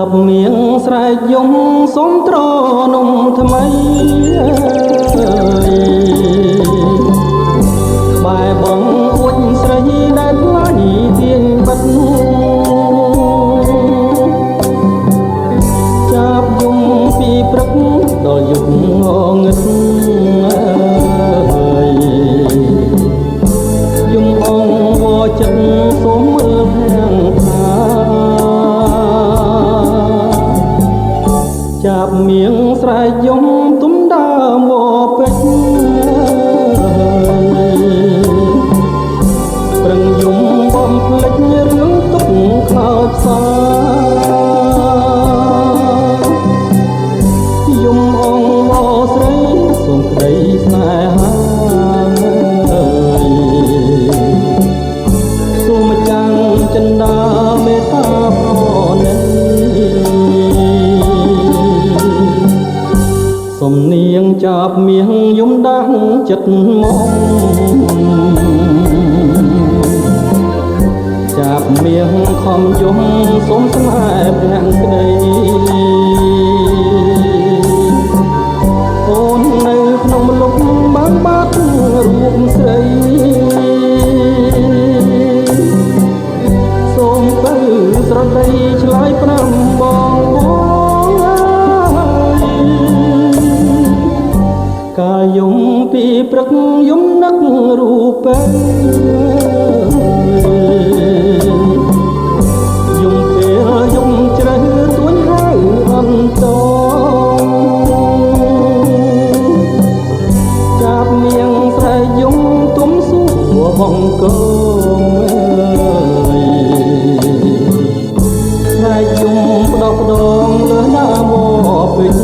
ប់មៀងស្រែកយំសុំត្រនំថ្មីក្បែរបងអួចស្រីដែលថ្លៃទៀងបិទចាប់យំពីព្រឹកដល់យប់ងងឹតយំអងវចិត្តសូមមើលភាំងថាចាប់មៀងស្រែកយំទុំដើមវពេជ្រប្រឹងយំបំភ្លេចរឿងទុកខ្លោចផ្សាយំអងវស្រីសូមក្តីស្នេហាសូមចាំងចិន្តាមេត្តាប្រណីសំនៀងចាប់មៀងយំដាស់ចិត្តមកចាប់មៀងខំយំសូមស្នេហ៍ព្រាំងក្តីអូននៅក្នុងលុបបានបាត់រូបស្រីសូមទៅស្រដីឆ្លើយ5បងកាយយំពីព្រឹកយំនឹករូបពេយំពេលយំជ្រៅទួញហៅអន្តចាប់មៀងស្រែកយំទុំសួរបងកូនស្រែកយំផ្ដោផ្ដងលើណាមកពេញ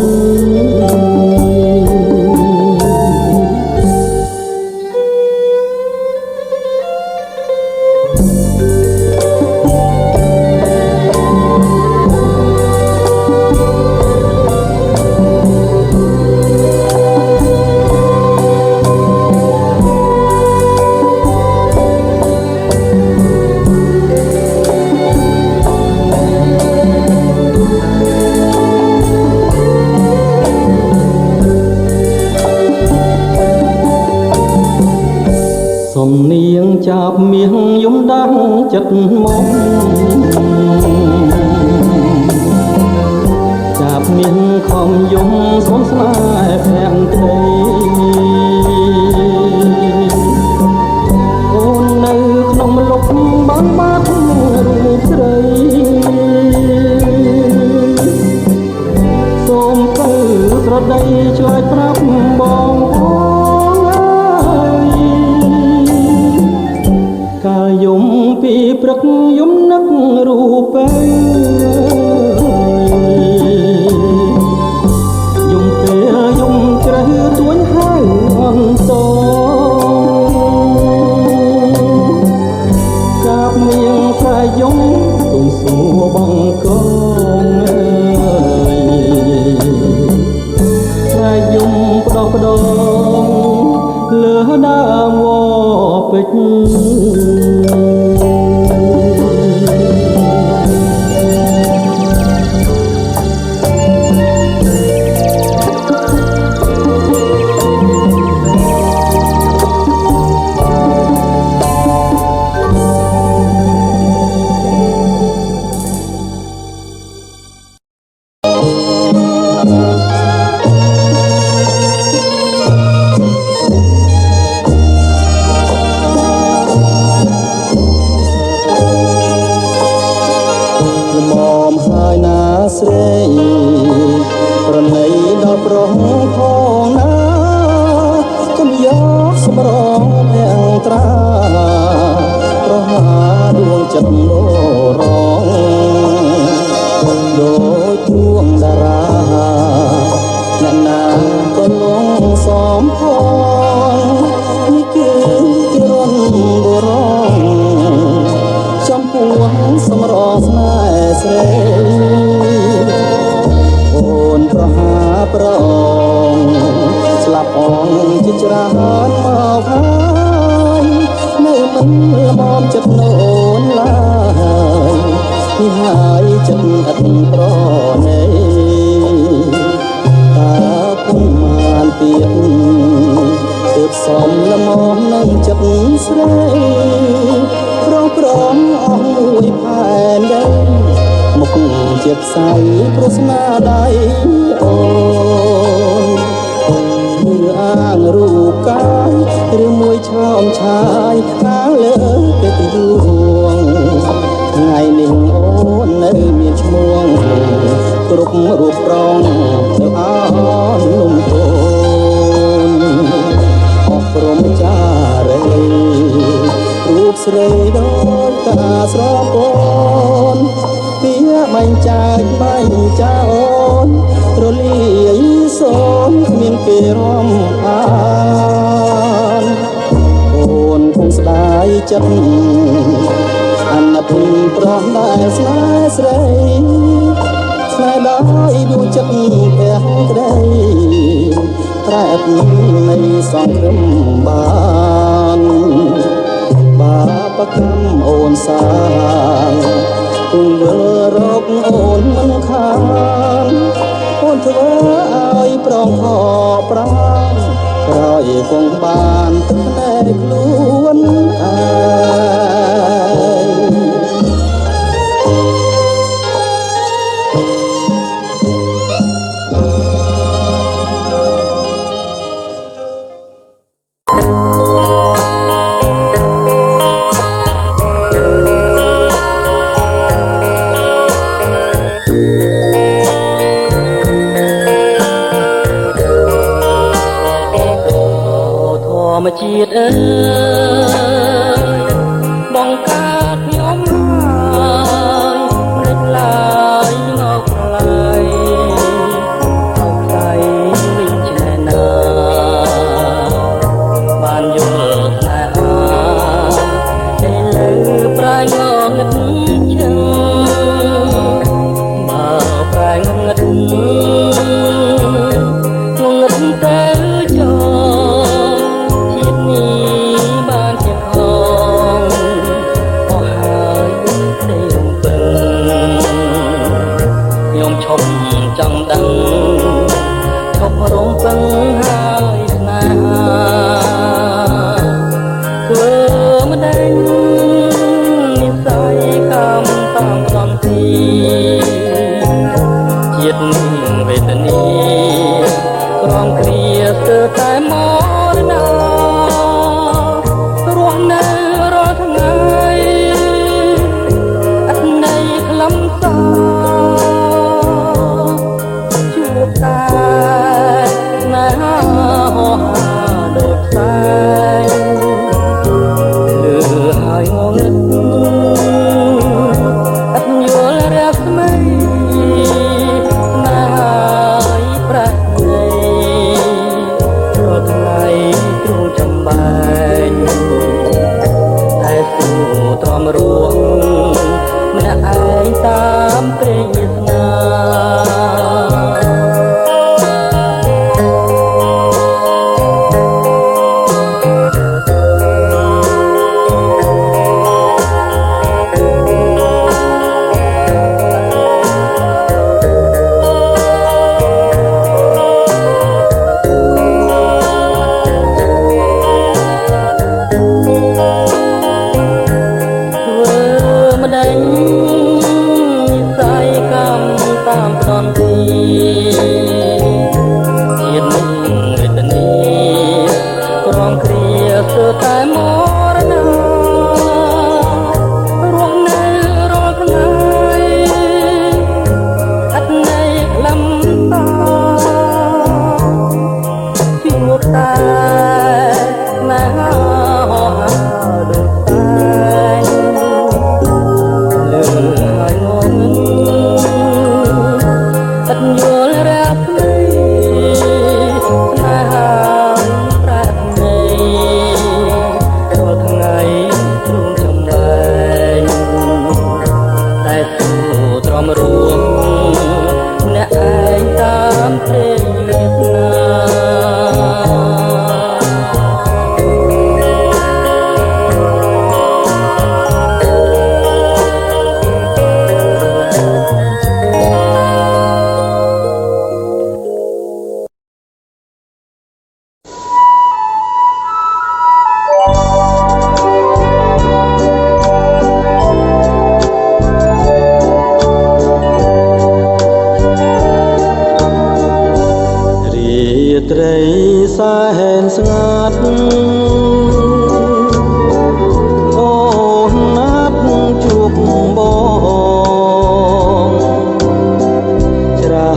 សំនៀងចាប់មៀងយំដាស់ចិត្តមកចាប់មៀងខំយំសូមស្នេហ៍ព្រាំងក្តីអូននៅក្នុងលុបបានបាត់រូបស្រីសូមទៅស្រដីឆ្លើយប្រាប់បងកាយយំពីព្រឹកយំនឹករូបពេយំពេលយំជ្រៅទួញហៅអន្តចាប់មៀងស្រែកយំទុំសួរបងកូនស្រែកយំផ្ដោផ្ដងលើដើមវពេជ្រស្រីប្រណីដល់ប្រុសផងណាកុំយកសម្រងភាំងត្រាប្រហាដួងចិត្តលោរងដូចទួងតារាអ្នកណាក៏លងសំផងនេះគឺជារនបុរងចំពោះសម្រងស្នេហ៍ស្រីអូនប្រហាប្រងស្លាប់អងជាច្រើនមកហើយនៅមិនល្មមចិត្តអូនឡើយ ហើយចិត្តឥតប្រណីតើពុំបានទៀតទើបសំលមមនឹងចិត្តស្រីប្រងប្រងអស់មួយផែនដីមុខជាផ្សៃព្រោះស្នាដៃអូនមើលអាងរូបកាយឬមួយឆោមឆាយខាងលើកិត្តិយសថ្ងៃនេះអូននៅមានឈ្មោះគ្រប់រូបប្រងទៅអនលំទោនអស់ព្រមចារីរូបស្រីដូចតាស្រពនពីបាញ់ចាច់បាញ់ចាអូនរលាយសូនគ្មានគេរំខានអូនគង់ស្ដាយចិត្តអាណិតប្រំដែលស្នេហ៍ស្រីស្នេហ៍ដោយដួងចិត្តទាំងក្ដីប្រែបនៃសង្ឃឹមបានបាបកម្មអូនសាងគង់វិលរកអូនមិនខានអូនធ្វើឲ្យប្រងខកប្រាំក្រោយគង់បានទឹកណែខ្លួនឯងជាតិអើយបងកើតខ្ញុំហើយមិនឡើយមកឡើយអោខ្លៃវិញឆ្នេរណាបានយល់ស្នេហាតែលើប្រែងងឹតជឹងបើប្រែងងឹតទៅចង់ដឹងឈប់រំពឹងហើយស្នេហាធ្វើមិនដេញនិស័យកម្មតាមសន្តិជាតិនឹងវេទនាក្រំគ្រាស្ទើរតែមរណារស់នៅរាល់ថ្ងៃអត់ន័យខ្លឹមសារតែណាហោហាដូចផ្សែងលឺហើយងងឹតអត់យល់រស្មីណាហើយប្រែនៃរាល់ថ្ងៃទ្រូងចំបែងតែគូទ្រាំរួងម្នាក់ឯងតាមព្រេងវាសនាតាមសន្តិជាតិនឹងវេទនាក្រំគ្រាស្ទើរតែមរណារស់នៅរាល់ថ្ងៃអត់ន័យខ្លឹមសារជួបតែណាហោហាដូចតែលើហើយងងឹតអត់យល់រ៉ាប់លេស្នេហាប្រែនៃរាល់ថ្ងៃទ្រូងចំបែងតែគូទ្រាំរួងម្នាក់ឯងតាមព្រេងវាសនា នស្ងាត់អូនណាត់ជួបបងច្រើ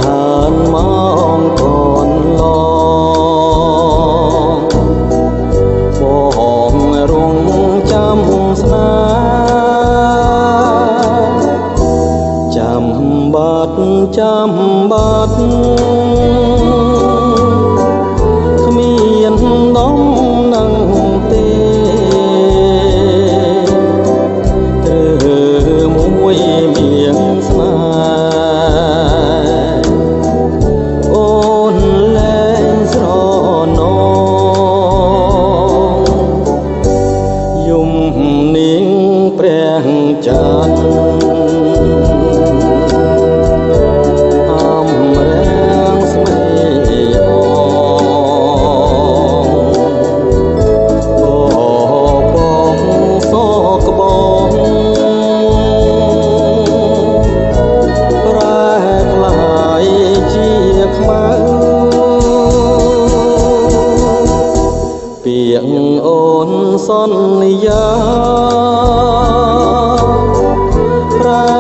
នម៉ោងកនឡងបងរងចាំស្នេហ៍ចាំបាត់គ្មានដំណឹងទេត្រូវមួយមានស្នេហ៍អូនលែងស្រណងយំនាងព្រះច័ន្ទពាក្យអូនសន្យាប្រែ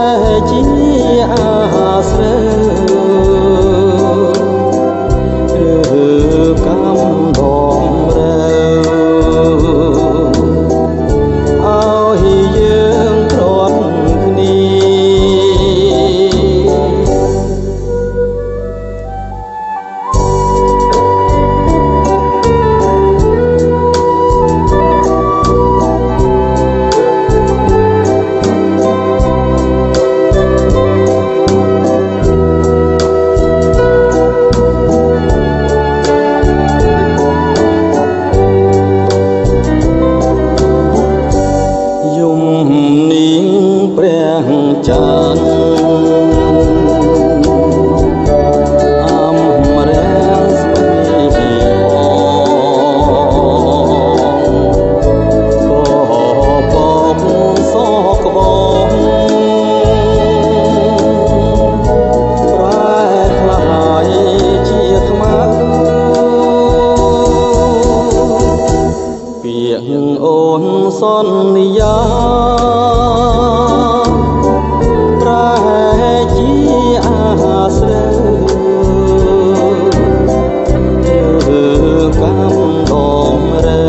ជាអាស្រូវឬកំដងរើឲ្យយើងទ្រាំគ្នាយំនាងព្រះច័ន្ទអំរែងស្មីបងក៏បបសក់ក្បងប្រែខ្លាយជាខ្មៅពាក្យអូនសន្យាប្រែជាអាស្រូវឬកំដងរើ